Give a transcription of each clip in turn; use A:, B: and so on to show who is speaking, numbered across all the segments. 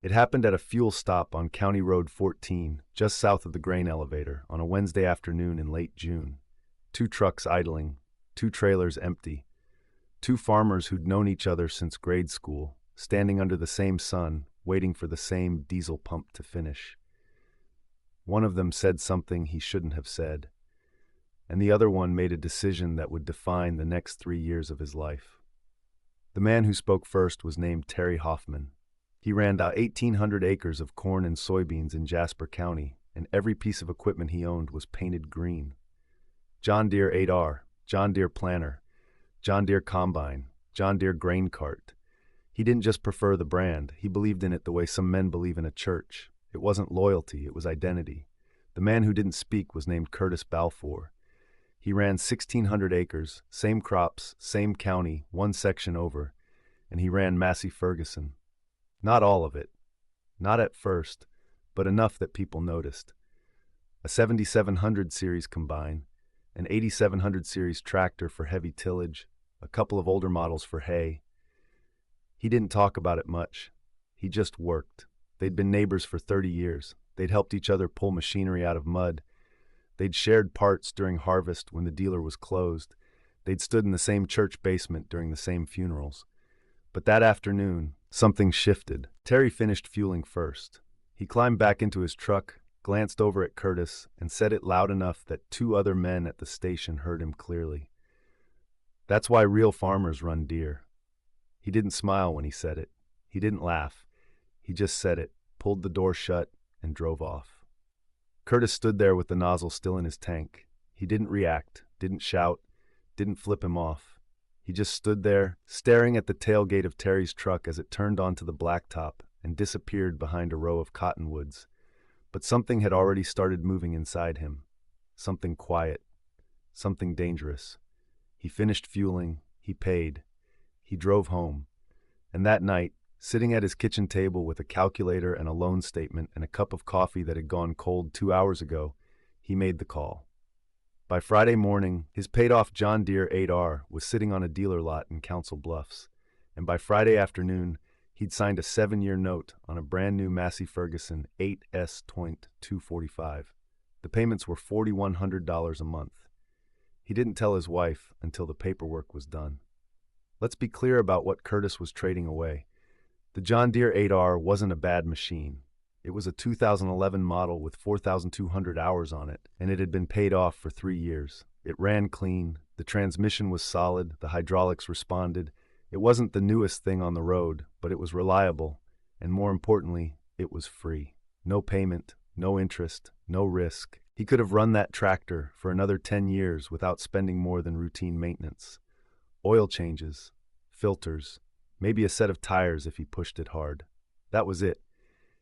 A: It happened at a fuel stop on County Road 14, just south of the grain elevator, on a Wednesday afternoon in late June. Two trucks idling, two trailers empty, two farmers who'd known each other since grade school, standing under the same sun, waiting for the same diesel pump to finish. One of them said something he shouldn't have said, and the other one made a decision that would define the next 3 years of his life. The man who spoke first was named Terry Hoffman. He ran 1,800 acres of corn and soybeans in Jasper County, and every piece of equipment he owned was painted green. John Deere 8R, John Deere Planter, John Deere Combine, John Deere Grain Cart. He didn't just prefer the brand, he believed in it the way some men believe in a church. It wasn't loyalty, it was identity. The man who didn't speak was named Curtis Balfour. He ran 1,600 acres, same crops, same county, one section over, and he ran Massey Ferguson. Not all of it, not at first, but enough that people noticed. A 7700 series combine, an 8700 series tractor for heavy tillage, a couple of older models for hay. He didn't talk about it much. He just worked. They'd been neighbors for 30 years. They'd helped each other pull machinery out of mud. They'd shared parts during harvest when the dealer was closed. They'd stood in the same church basement during the same funerals. But that afternoon, something shifted. Terry finished fueling first. He climbed back into his truck, glanced over at Curtis, and said it loud enough that two other men at the station heard him clearly. That's why real farmers run Deere. He didn't smile when he said it. He didn't laugh. He just said it, pulled the door shut, and drove off. Curtis stood there with the nozzle still in his tank. He didn't react, didn't shout, didn't flip him off. He just stood there, staring at the tailgate of Terry's truck as it turned onto the blacktop and disappeared behind a row of cottonwoods. But something had already started moving inside him. Something quiet. Something dangerous. He finished fueling. He paid. He drove home. And that night, sitting at his kitchen table with a calculator and a loan statement and a cup of coffee that had gone cold 2 hours ago, he made the call. By Friday morning, his paid-off John Deere 8R was sitting on a dealer lot in Council Bluffs, and by Friday afternoon, he'd signed a 7-year note on a brand-new Massey Ferguson 8S.245. The payments were $4,100 a month. He didn't tell his wife until the paperwork was done. Let's be clear about what Curtis was trading away. The John Deere 8R wasn't a bad machine. It was a 2011 model with 4,200 hours on it, and it had been paid off for 3 years. It ran clean, the transmission was solid, the hydraulics responded. It wasn't the newest thing on the road, but it was reliable, and more importantly, it was free. No payment, no interest, no risk. He could have run that tractor for another 10 years without spending more than routine maintenance. Oil changes, filters, maybe a set of tires if he pushed it hard. That was it.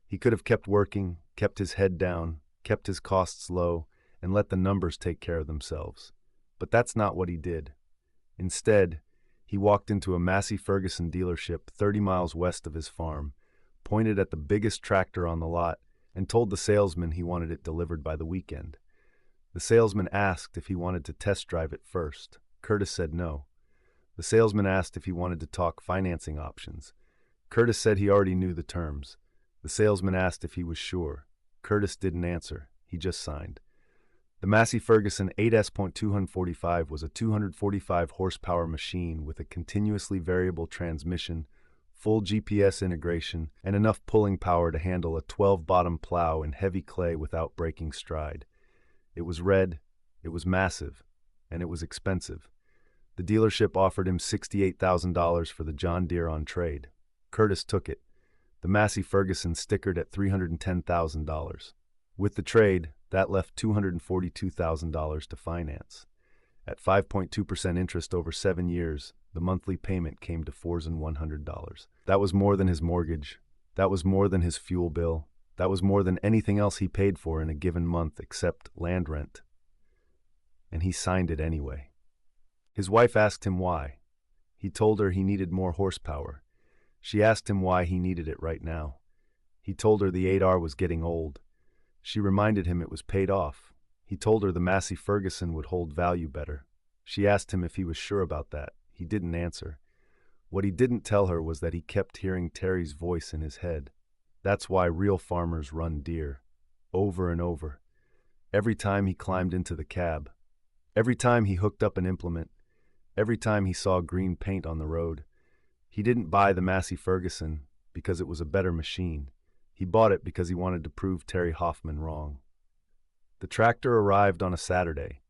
A: He could have kept working, kept his head down, kept his costs low, and let the numbers take care of themselves. But that's not what he did. Instead, he walked into a Massey Ferguson dealership 30 miles west of his farm, pointed at the biggest tractor on the lot, and told the salesman he wanted it delivered by the weekend. The salesman asked if he wanted to test drive it first. Curtis said no. The salesman asked if he wanted to talk financing options. Curtis said he already knew the terms. The salesman asked if he was sure. Curtis didn't answer. He just signed. The Massey Ferguson 8S.245 was a 245 horsepower machine with a continuously variable transmission, full GPS integration, and enough pulling power to handle a 12-bottom plow in heavy clay without breaking stride. It was red, it was massive, and it was expensive. The dealership offered him $68,000 for the John Deere on trade. Curtis took it. The Massey Ferguson stickered at $310,000. With the trade, that left $242,000 to finance. At 5.2% interest over 7 years, the monthly payment came to $4,100. That was more than his mortgage. That was more than his fuel bill. That was more than anything else he paid for in a given month except land rent. And he signed it anyway. His wife asked him why. He told her he needed more horsepower. She asked him why he needed it right now. He told her the 8R was getting old. She reminded him it was paid off. He told her the Massey Ferguson would hold value better. She asked him if he was sure about that. He didn't answer. What he didn't tell her was that he kept hearing Terry's voice in his head. That's why real farmers run Deere. Over and over. Every time he climbed into the cab. Every time he hooked up an implement. Every time he saw green paint on the road. He didn't buy the Massey Ferguson because it was a better machine. He bought it because he wanted to prove Terry Hoffman wrong. The tractor arrived on a Saturday.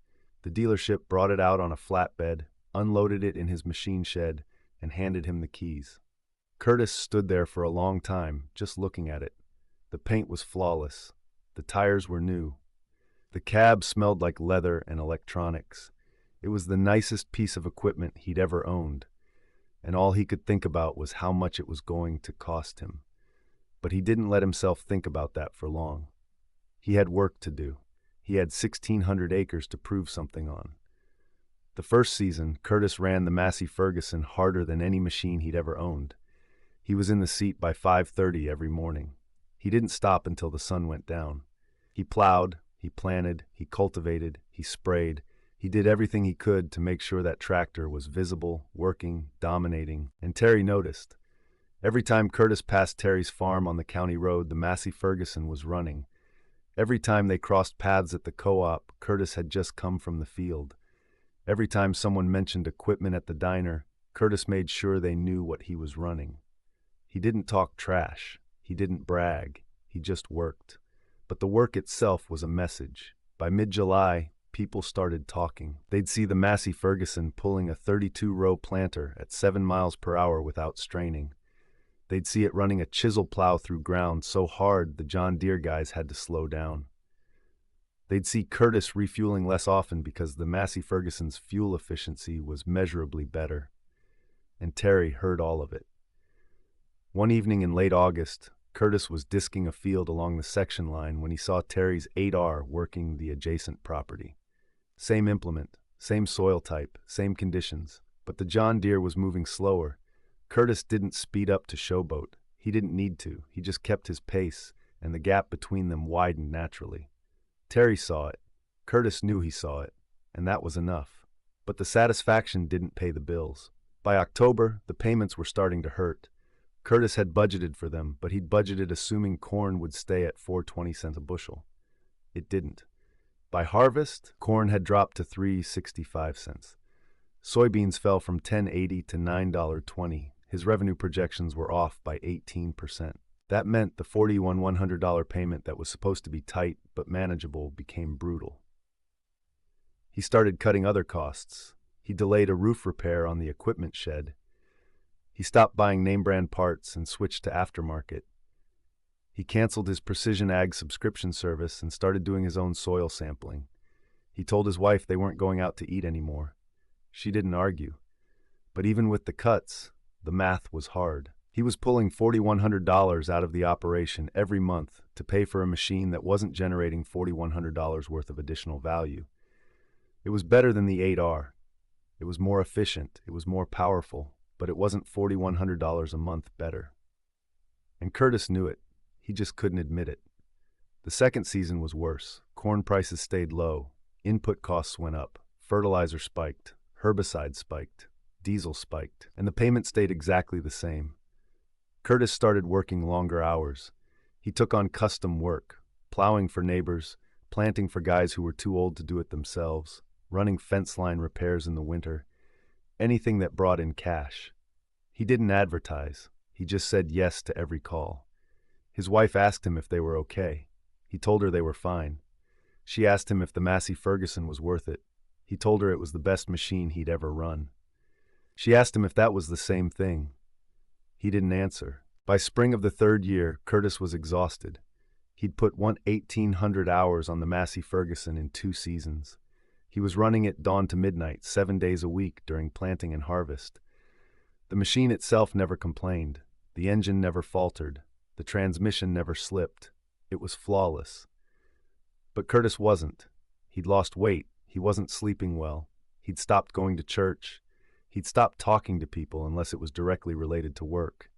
A: The dealership brought it out on a flatbed, unloaded it in his machine shed, and handed him the keys. Curtis stood there for a long time, just looking at it. The paint was flawless. The tires were new. The cab smelled like leather and electronics. It was the nicest piece of equipment he'd ever owned, and all he could think about was how much it was going to cost him. But he didn't let himself think about that for long. He had work to do. He had 1,600 acres to prove something on. The first season, Curtis ran the Massey Ferguson harder than any machine he'd ever owned. He was in the seat by 5:30 every morning. He didn't stop until the sun went down. He plowed, he planted, he cultivated, he sprayed. He did everything he could to make sure that tractor was visible, working, dominating, and Terry noticed. Every time Curtis passed Terry's farm on the county road, the Massey Ferguson was running. Every time they crossed paths at the co-op, Curtis had just come from the field. Every time someone mentioned equipment at the diner, Curtis made sure they knew what he was running. He didn't talk trash. He didn't brag. He just worked. But the work itself was a message. By mid-July, people started talking. They'd see the Massey Ferguson pulling a 32-row planter at 7 miles per hour without straining. They'd see it running a chisel plow through ground so hard the John Deere guys had to slow down. They'd see Curtis refueling less often because the Massey Ferguson's fuel efficiency was measurably better. And Terry heard all of it. One evening in late August, Curtis was disking a field along the section line when he saw Terry's 8R working the adjacent property. Same implement, same soil type, same conditions, but the John Deere was moving slower. Curtis didn't speed up to showboat. He didn't need to. He just kept his pace, and the gap between them widened naturally. Terry saw it. Curtis knew he saw it, and that was enough. But the satisfaction didn't pay the bills. By October, the payments were starting to hurt. Curtis had budgeted for them, but he'd budgeted assuming corn would stay at 4.20 cents a bushel. It didn't. By harvest, corn had dropped to 3.65 cents. Soybeans fell from $10.80 to $9.20. His revenue projections were off by 18%. That meant the $4,100 payment that was supposed to be tight but manageable became brutal. He started cutting other costs. He delayed a roof repair on the equipment shed. He stopped buying name-brand parts and switched to aftermarket. He canceled his Precision Ag subscription service and started doing his own soil sampling. He told his wife they weren't going out to eat anymore. She didn't argue. But even with the cuts, the math was hard. He was pulling $4,100 out of the operation every month to pay for a machine that wasn't generating $4,100 worth of additional value. It was better than the 8R. It was more efficient. It was more powerful. But it wasn't $4,100 a month better. And Curtis knew it. He just couldn't admit it. The second season was worse. Corn prices stayed low. Input costs went up. Fertilizer spiked. Herbicide spiked. Diesel spiked. And the payment stayed exactly the same. Curtis started working longer hours. He took on custom work, plowing for neighbors, planting for guys who were too old to do it themselves, running fence line repairs in the winter, anything that brought in cash. He didn't advertise. He just said yes to every call. His wife asked him if they were okay. He told her they were fine. She asked him if the Massey Ferguson was worth it. He told her it was the best machine he'd ever run. She asked him if that was the same thing. He didn't answer. By spring of the third year, Curtis was exhausted. He'd put 1,800 hours on the Massey Ferguson in 2 seasons. He was running it dawn to midnight, 7 days a week during planting and harvest. The machine itself never complained. The engine never faltered. The transmission never slipped. It was flawless. But Curtis wasn't. He'd lost weight. He wasn't sleeping well. He'd stopped going to church. He'd stopped talking to people unless it was directly related to work.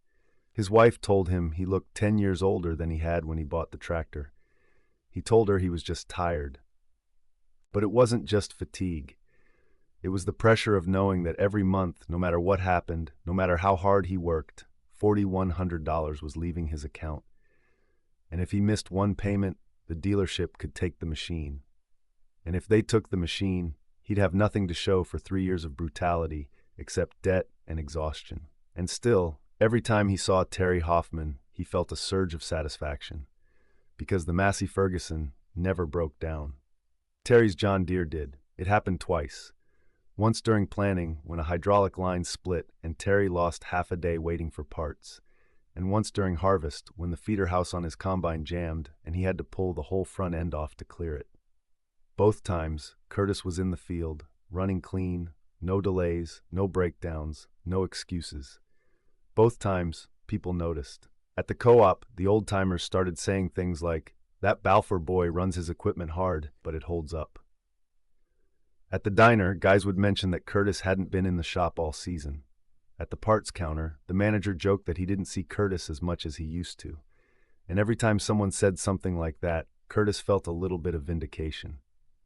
A: His wife told him he looked 10 years older than he had when he bought the tractor. He told her he was just tired. But it wasn't just fatigue. It was the pressure of knowing that every month, no matter what happened, no matter how hard he worked, $4,100 was leaving his account. And if he missed one payment, the dealership could take the machine. And if they took the machine, he'd have nothing to show for 3 years of brutality except debt and exhaustion. And still, every time he saw Terry Hoffman, he felt a surge of satisfaction, because the Massey Ferguson never broke down. Terry's John Deere did. It happened twice. Once during planning, when a hydraulic line split and Terry lost half a day waiting for parts, and once during harvest, when the feeder house on his combine jammed and he had to pull the whole front end off to clear it. Both times, Curtis was in the field, running clean, no delays, no breakdowns, no excuses. Both times, people noticed. At the co-op, the old-timers started saying things like, "That Balfour boy runs his equipment hard, but it holds up." At the diner, guys would mention that Curtis hadn't been in the shop all season. At the parts counter, the manager joked that he didn't see Curtis as much as he used to. And every time someone said something like that, Curtis felt a little bit of vindication.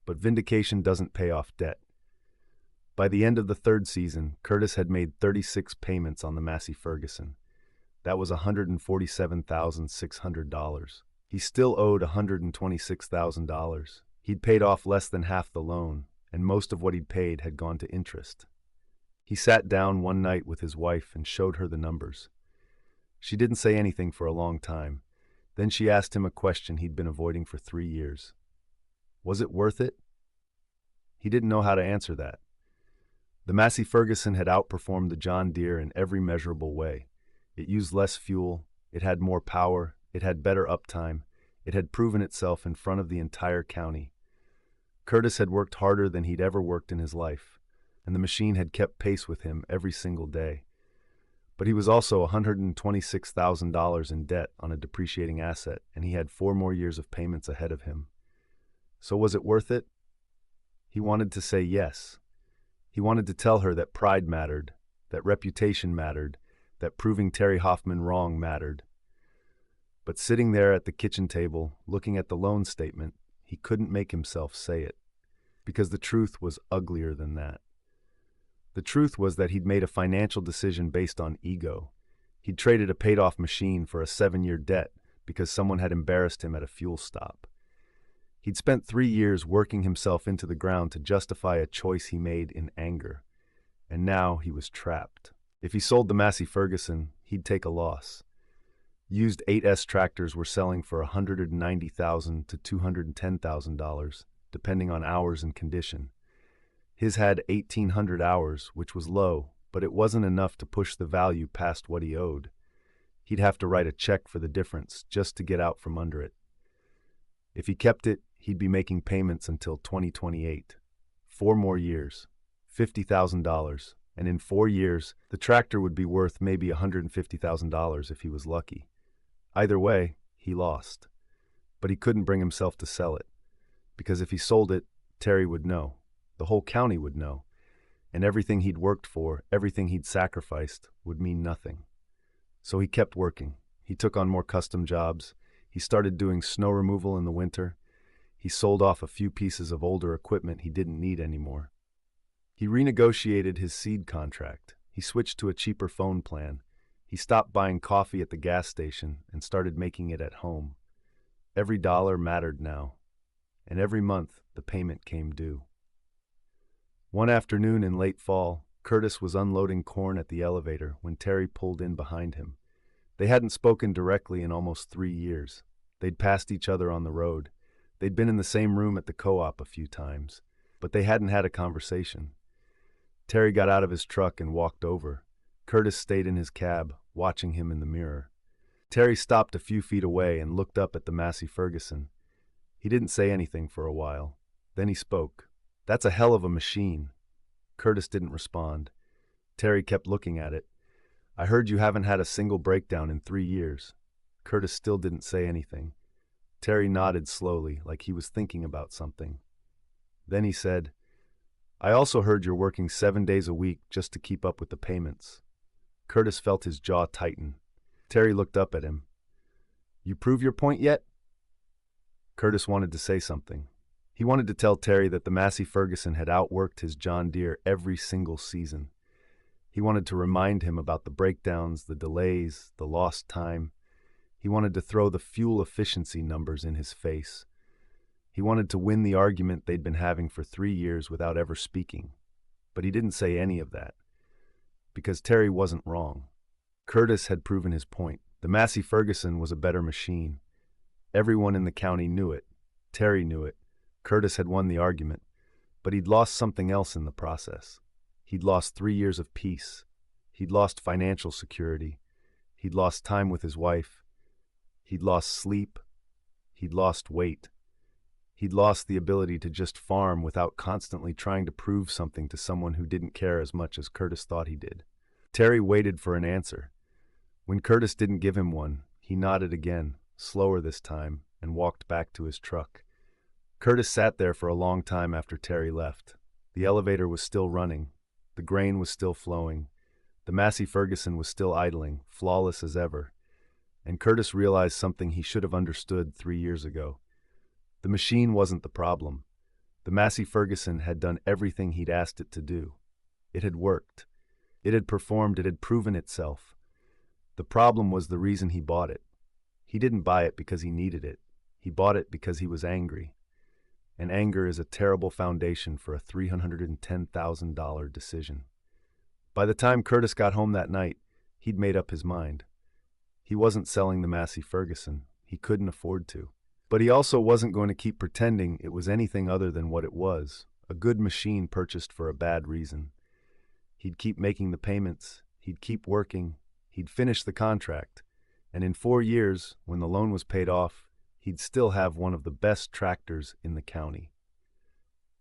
A: But vindication doesn't pay off debt. By the end of the third season, Curtis had made 36 payments on the Massey Ferguson. That was $147,600. He still owed $126,000. He'd paid off less than half the loan, and most of what he'd paid had gone to interest. He sat down one night with his wife and showed her the numbers. She didn't say anything for a long time. Then she asked him a question he'd been avoiding for 3 years. Was it worth it? He didn't know how to answer that. The Massey Ferguson had outperformed the John Deere in every measurable way. It used less fuel, it had more power, it had better uptime, it had proven itself in front of the entire county. Curtis had worked harder than he'd ever worked in his life, and the machine had kept pace with him every single day. But he was also $126,000 in debt on a depreciating asset, and he had 4 more years of payments ahead of him. So was it worth it? He wanted to say yes. He wanted to tell her that pride mattered, that reputation mattered, that proving Terry Hoffman wrong mattered. But sitting there at the kitchen table, looking at the loan statement, he couldn't make himself say it, because the truth was uglier than that. The truth was that he'd made a financial decision based on ego. He'd traded a paid-off machine for a 7-year debt because someone had embarrassed him at a fuel stop. He'd spent 3 years working himself into the ground to justify a choice he made in anger. And now he was trapped. If he sold the Massey Ferguson, he'd take a loss. Used 8S tractors were selling for $190,000 to $210,000, depending on hours and condition. His had 1,800 hours, which was low, but it wasn't enough to push the value past what he owed. He'd have to write a check for the difference just to get out from under it. If he kept it, he'd be making payments until 2028. 4 more years, $50,000, and in 4 years, the tractor would be worth maybe $150,000 if he was lucky. Either way, he lost. But he couldn't bring himself to sell it, because if he sold it, Terry would know. The whole county would know. And everything he'd worked for, everything he'd sacrificed, would mean nothing. So he kept working. He took on more custom jobs. He started doing snow removal in the winter. He sold off a few pieces of older equipment he didn't need anymore. He renegotiated his seed contract. He switched to a cheaper phone plan. He stopped buying coffee at the gas station and started making it at home. Every dollar mattered now, and every month the payment came due. One afternoon in late fall, Curtis was unloading corn at the elevator when Terry pulled in behind him. They hadn't spoken directly in almost 3 years. They'd passed each other on the road. They'd been in the same room at the co-op a few times, but they hadn't had a conversation. Terry got out of his truck and walked over. Curtis stayed in his cab, watching him in the mirror. Terry stopped a few feet away and looked up at the Massey Ferguson. He didn't say anything for a while. Then he spoke. "That's a hell of a machine." Curtis didn't respond. Terry kept looking at it. "I heard you haven't had a single breakdown in 3 years." Curtis still didn't say anything. Terry nodded slowly, like he was thinking about something. Then he said, "I also heard you're working 7 days a week just to keep up with the payments." Curtis felt his jaw tighten. Terry looked up at him. "You prove your point yet?" Curtis wanted to say something. He wanted to tell Terry that the Massey Ferguson had outworked his John Deere every single season. He wanted to remind him about the breakdowns, the delays, the lost time. He wanted to throw the fuel efficiency numbers in his face. He wanted to win the argument they'd been having for 3 years without ever speaking. But he didn't say any of that, because Terry wasn't wrong. Curtis had proven his point. The Massey Ferguson was a better machine. Everyone in the county knew it. Terry knew it. Curtis had won the argument, but he'd lost something else in the process. He'd lost 3 years of peace. He'd lost financial security. He'd lost time with his wife. He'd lost sleep. He'd lost weight. He'd lost the ability to just farm without constantly trying to prove something to someone who didn't care as much as Curtis thought he did. Terry waited for an answer. When Curtis didn't give him one, he nodded again, slower this time, and walked back to his truck. Curtis sat there for a long time after Terry left. The elevator was still running. The grain was still flowing. The Massey Ferguson was still idling, flawless as ever. And Curtis realized something he should have understood 3 years ago. The machine wasn't the problem. The Massey Ferguson had done everything he'd asked it to do. It had worked. It had performed. It had proven itself. The problem was the reason he bought it. He didn't buy it because he needed it. He bought it because he was angry. And anger is a terrible foundation for a $310,000 decision. By the time Curtis got home that night, he'd made up his mind. He wasn't selling the Massey Ferguson. He couldn't afford to. But he also wasn't going to keep pretending it was anything other than what it was, a good machine purchased for a bad reason. He'd keep making the payments. He'd keep working. He'd finish the contract. And in 4 years, when the loan was paid off, he'd still have one of the best tractors in the county.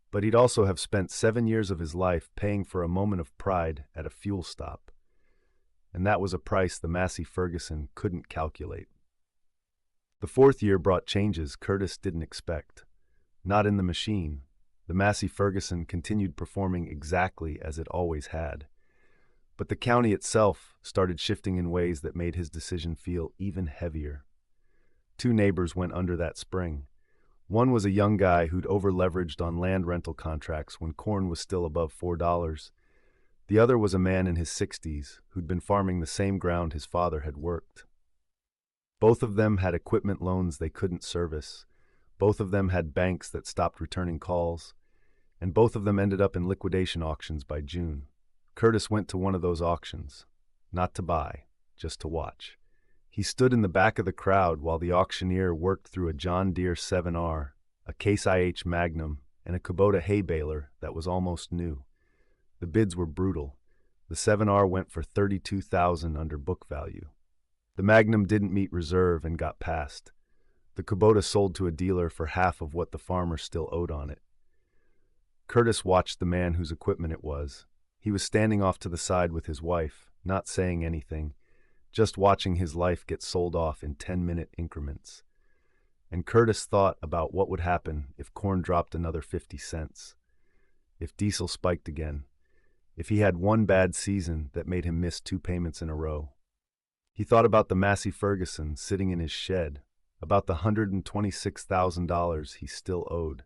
A: But he'd also have spent 7 years of his life paying for a moment of pride at a fuel stop. And that was a price the Massey Ferguson couldn't calculate. The 4th year brought changes Curtis didn't expect. Not in the machine. The Massey Ferguson continued performing exactly as it always had. But the county itself started shifting in ways that made his decision feel even heavier. 2 neighbors went under that spring. One was a young guy who'd over-leveraged on land rental contracts when corn was still above $4. The other was a man in his 60s who'd been farming the same ground his father had worked. Both of them had equipment loans they couldn't service. Both of them had banks that stopped returning calls. And both of them ended up in liquidation auctions by June. Curtis went to one of those auctions. Not to buy, just to watch. He stood in the back of the crowd while the auctioneer worked through a John Deere 7R, a Case IH Magnum, and a Kubota hay baler that was almost new. The bids were brutal. The 7R went for $32,000 under book value. The Magnum didn't meet reserve and got passed. The Kubota sold to a dealer for half of what the farmer still owed on it. Curtis watched the man whose equipment it was. He was standing off to the side with his wife, not saying anything, just watching his life get sold off in 10-minute increments. And Curtis thought about what would happen if corn dropped another 50 cents, if diesel spiked again, if he had one bad season that made him miss 2 payments in a row. He thought about the Massey Ferguson sitting in his shed, about the $126,000 he still owed,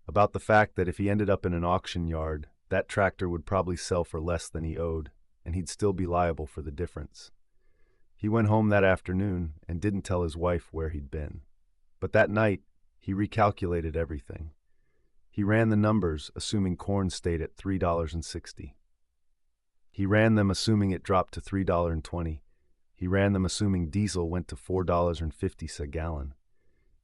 A: about the fact that if he ended up in an auction yard, that tractor would probably sell for less than he owed, and he'd still be liable for the difference. He went home that afternoon and didn't tell his wife where he'd been. But that night, he recalculated everything. He ran the numbers, assuming corn stayed at $3.60. He ran them assuming it dropped to $3.20. He ran them assuming diesel went to $4.50 a gallon.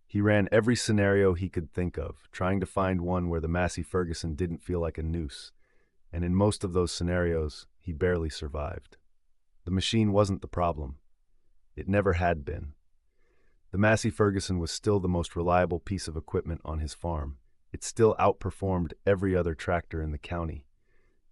A: He ran every scenario he could think of, trying to find one where the Massey Ferguson didn't feel like a noose. And in most of those scenarios, he barely survived. The machine wasn't the problem. It never had been. The Massey Ferguson was still the most reliable piece of equipment on his farm. It still outperformed every other tractor in the county.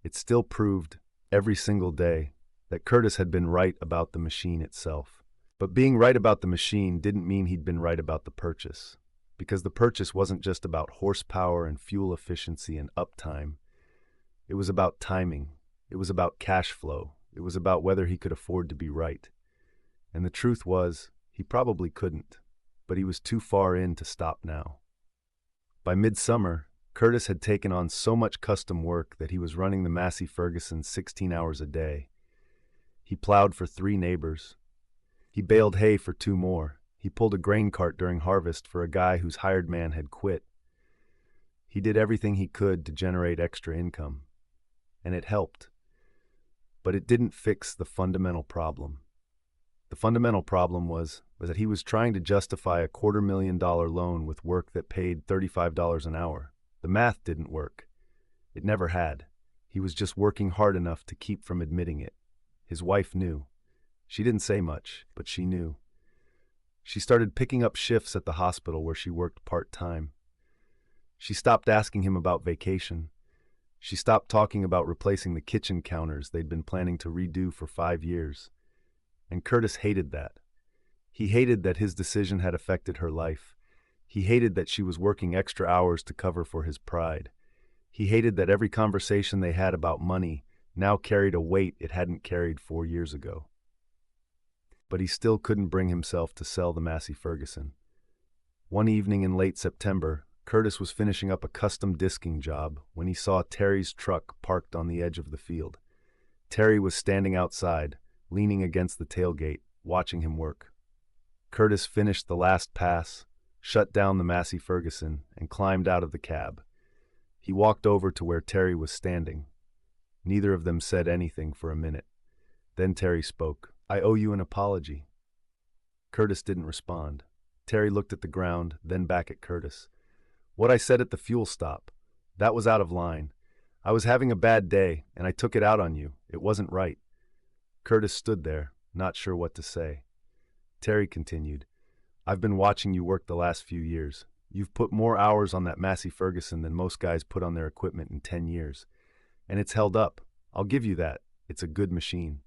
A: It still proved, every single day, that Curtis had been right about the machine itself. But being right about the machine didn't mean he'd been right about the purchase, because the purchase wasn't just about horsepower and fuel efficiency and uptime. It was about timing. It was about cash flow. It was about whether he could afford to be right. And the truth was, he probably couldn't, but he was too far in to stop now. By midsummer, Curtis had taken on so much custom work that he was running the Massey Ferguson 16 hours a day. He plowed for 3 neighbors. He baled hay for 2 more. He pulled a grain cart during harvest for a guy whose hired man had quit. He did everything he could to generate extra income. And it helped. But it didn't fix the fundamental problem. The fundamental problem was that he was trying to justify a $250,000 loan with work that paid $35 an hour. The math didn't work. It never had. He was just working hard enough to keep from admitting it. His wife knew. She didn't say much, but she knew. She started picking up shifts at the hospital where she worked part-time. She stopped asking him about vacation. She stopped talking about replacing the kitchen counters they'd been planning to redo for 5 years. And Curtis hated that. He hated that his decision had affected her life. He hated that she was working extra hours to cover for his pride. He hated that every conversation they had about money now carried a weight it hadn't carried 4 years ago. But he still couldn't bring himself to sell the Massey Ferguson. One evening in late September, Curtis was finishing up a custom disking job when he saw Terry's truck parked on the edge of the field. Terry was standing outside, leaning against the tailgate, watching him work. Curtis finished the last pass, shut down the Massey Ferguson, and climbed out of the cab. He walked over to where Terry was standing. Neither of them said anything for a minute. Then Terry spoke. "I owe you an apology." Curtis didn't respond. Terry looked at the ground, then back at Curtis. "What I said at the fuel stop, that was out of line. I was having a bad day, and I took it out on you. It wasn't right." Curtis stood there, not sure what to say. Terry continued, "I've been watching you work the last few years. You've put more hours on that Massey Ferguson than most guys put on their equipment in 10 years. And it's held up. I'll give you that. It's a good machine."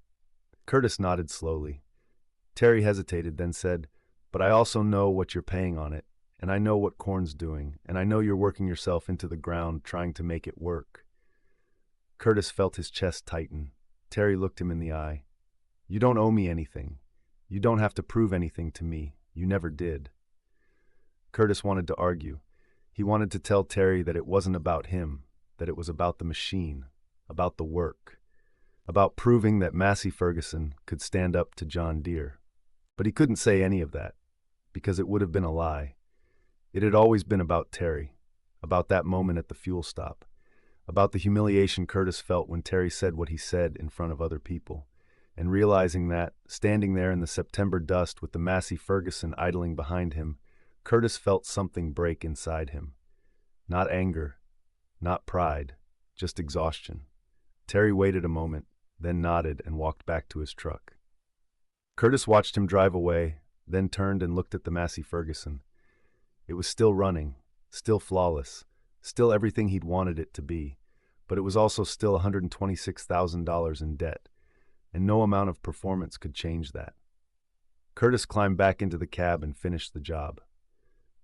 A: Curtis nodded slowly. Terry hesitated, then said, "But I also know what you're paying on it, and I know what corn's doing, and I know you're working yourself into the ground trying to make it work." Curtis felt his chest tighten. Terry looked him in the eye. "You don't owe me anything. You don't have to prove anything to me. You never did." Curtis wanted to argue. He wanted to tell Terry that it wasn't about him, that it was about the machine, about the work, about proving that Massey Ferguson could stand up to John Deere. But he couldn't say any of that, because it would have been a lie. It had always been about Terry, about that moment at the fuel stop, about the humiliation Curtis felt when Terry said what he said in front of other people, and realizing that, standing there in the September dust with the Massey Ferguson idling behind him, Curtis felt something break inside him. Not anger, not pride, just exhaustion. Terry waited a moment, then nodded and walked back to his truck. Curtis watched him drive away, then turned and looked at the Massey Ferguson. It was still running, still flawless, still everything he'd wanted it to be, but it was also still $126,000 in debt, and no amount of performance could change that. Curtis climbed back into the cab and finished the job.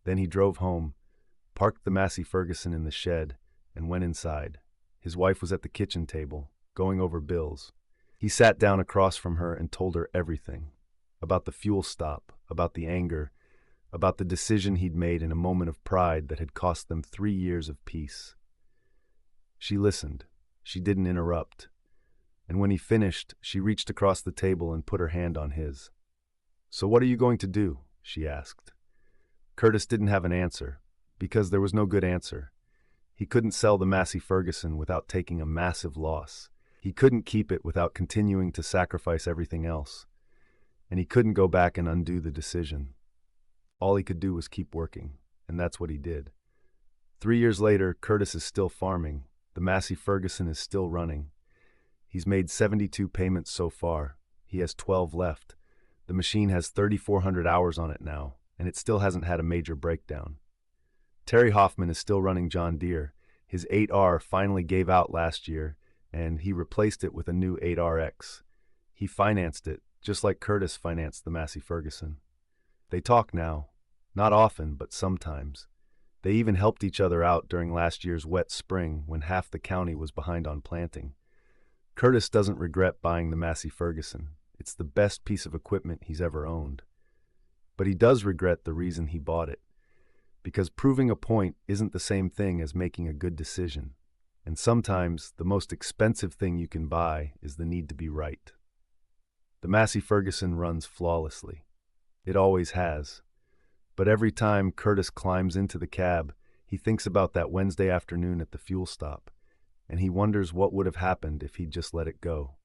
A: Then he drove home, parked the Massey Ferguson in the shed, and went inside. His wife was at the kitchen table, going over bills. He sat down across from her and told her everything. About the fuel stop, about the anger, about the decision he'd made in a moment of pride that had cost them 3 years of peace. She listened. She didn't interrupt. And when he finished, she reached across the table and put her hand on his. "So what are you going to do?" she asked. Curtis didn't have an answer, because there was no good answer. He couldn't sell the Massey Ferguson without taking a massive loss. He couldn't keep it without continuing to sacrifice everything else. And he couldn't go back and undo the decision. All he could do was keep working, and that's what he did. 3 years later, Curtis is still farming. The Massey Ferguson is still running. He's made 72 payments so far. He has 12 left. The machine has 3,400 hours on it now, and it still hasn't had a major breakdown. Terry Hoffman is still running John Deere. His 8R finally gave out last year, and he replaced it with a new 8RX. He financed it, just like Curtis financed the Massey Ferguson. They talk now, not often, but sometimes. They even helped each other out during last year's wet spring when half the county was behind on planting. Curtis doesn't regret buying the Massey Ferguson. It's the best piece of equipment he's ever owned. But he does regret the reason he bought it, because proving a point isn't the same thing as making a good decision. And sometimes the most expensive thing you can buy is the need to be right. The Massey Ferguson runs flawlessly. It always has. But every time Curtis climbs into the cab, he thinks about that Wednesday afternoon at the fuel stop, and he wonders what would have happened if he'd just let it go.